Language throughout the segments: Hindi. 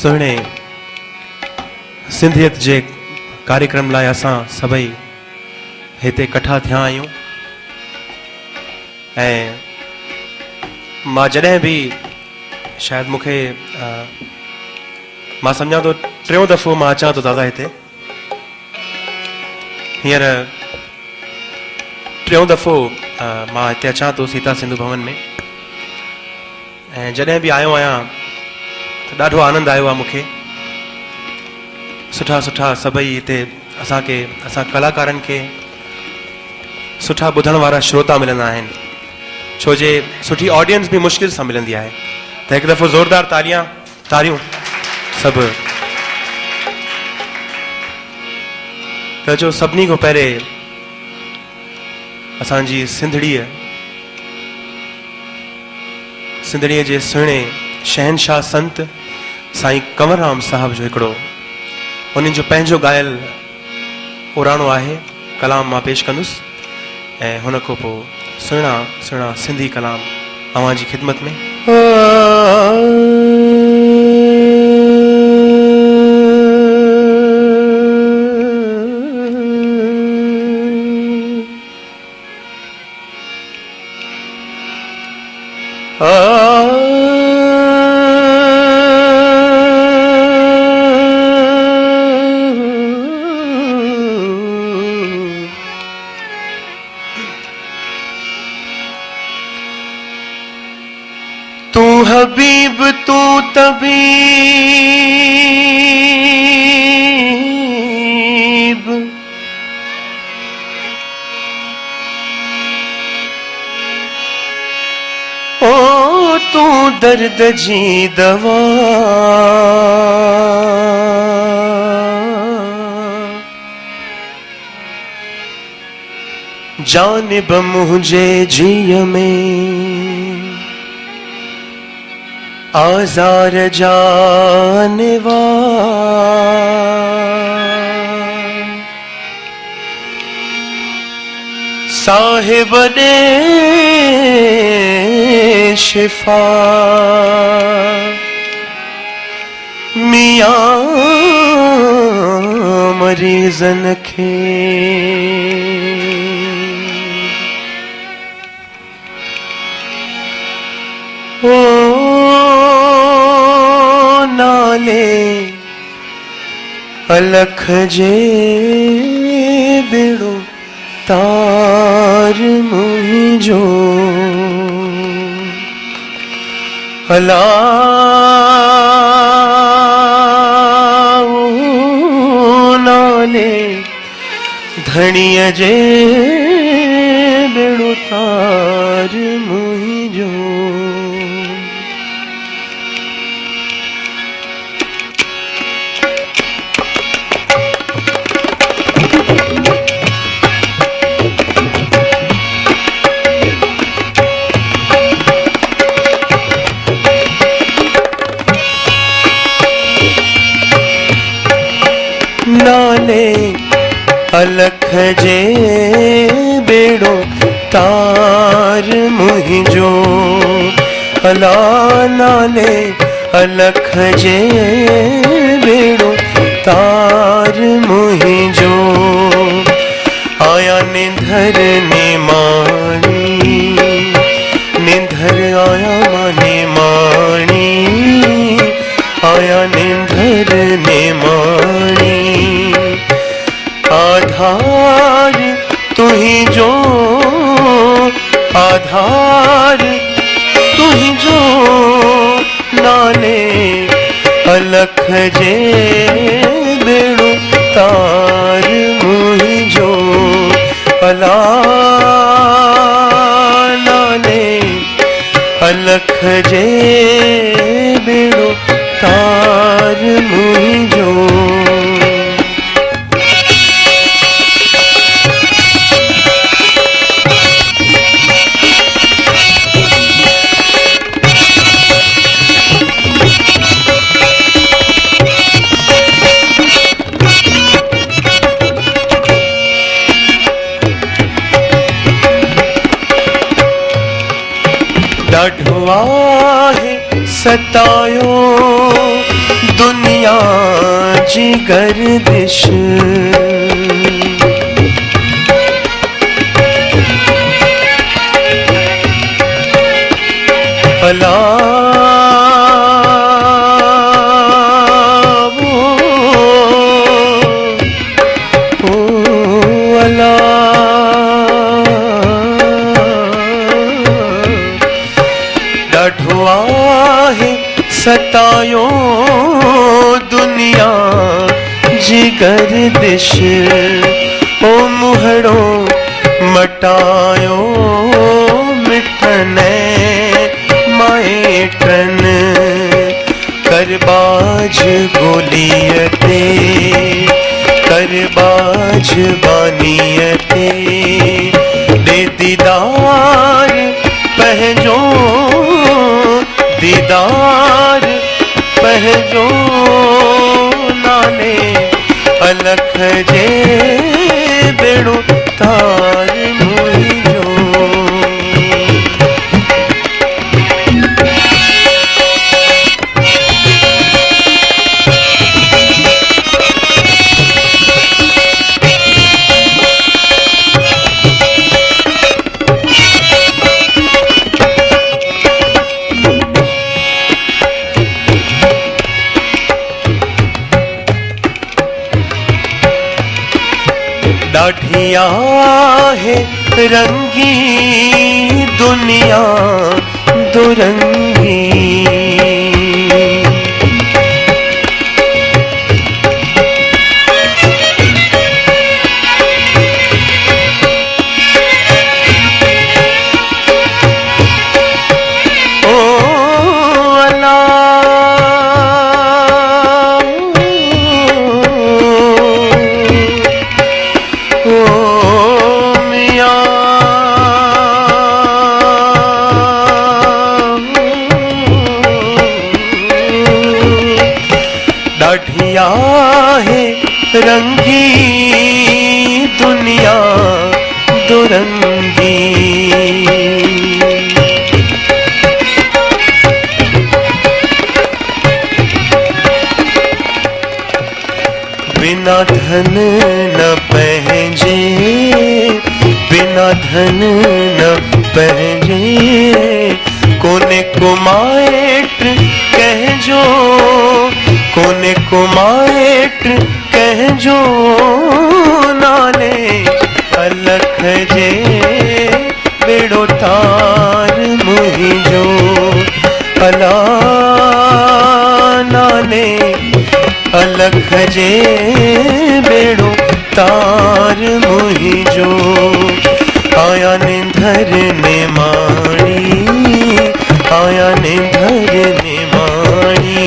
सुहिणे सिंधियत जे कार्यक्रम लाइ असां सभई हिते इकट्ठा थिया आहियूं ऐं मां जॾहिं बि शायदि मूंखे मां सम्झां थो टियों दफ़ो मां अचां थो दादा हिते हींअर टियों दफ़ो मां हिते अचां थो सीता सिंधु भवन में ऐं जॾहिं बि आयो आहियां त ॾाढो आनंद आयो आहे मूंखे सुठा सुठा सभई हिते असां कलाकारनि खे सुठा ॿुधण वारा श्रोता मिलंदा आहिनि छो जे सुठी ऑडियंस बि मुश्किल सां मिलंदी आहे त हिकु दफ़ो ज़ोरदार तारियूं सभु त जो सभिनी खां पहिरें असांजी सिंधड़ीअ जे सुहिणे शहनशाह संत साईं कंवरराम साहब जो हिकिड़ो उन्हनि जो पंहिंजो ॻायल उराणो आहे कलाम मां पेश कंदुसि ऐं हुन खां पोइ सुहिणा सुहिणा सिंधी कलाम अवां जी ख़िदमत में। तू हबीब तू तबीब ओ तू दर्द जी दवा जानिब मुझे जिय में आजार जानवा साहिब दे शिफा मियां मरीजन खे नाले अलख जे बेड़ो तार मुझो अला नाले धणीअ जे बेड़ो तार मुझो नाले अलख जे बेड़ो तार मुझो अला नाले अलख जे बेड़ो तार मुझो आया निंधर ने माणी निंधर आया माने माणी आया निंधर ने माणी आधार तुही जो आधार तुही जो नाले अलख जे बेड़ो तार मुझो अला नाले अलख जे बेड़ो तार मुझो ॾाढो आहे सतायो दुनिया जी गर्दिश अला सतायो दुनिया जी गर्दिश ओ मुहड़ो मटायो मिठने माएटन करबाज गोलियते करबाज बानियते दे दीदार पहजो दीदार पहजो नाने अलख जे बेड़ो तार मुझो डाढ़िया है रंगी दुनिया दुरंगी डाढ़िया है रंगी दुनिया दुरंगी बिना धन न पहजे बिना धन न पहजे कोने कुमाएट कहजो कोने कुमाएट कहजो नाले अलख जे बेड़ो तार मुहिजो अला नाले अलख जे बेड़ो तार मुहिजो आया निंधर ने माणी आया निंधर ने माणी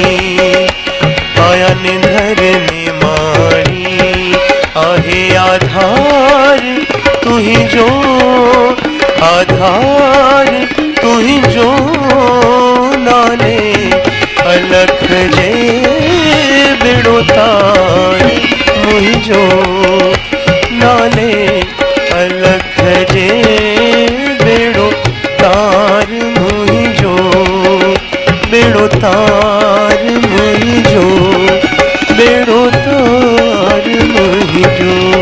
आया निंधर ने माणी आहे आधार तू ही जो आधार तू ही जो नाले अलख जे बेड़ो तार मुझो नाले अलख जे बेड़ो तार मुझो बेड़ो तार मुझो बेड़ो तार मुझो।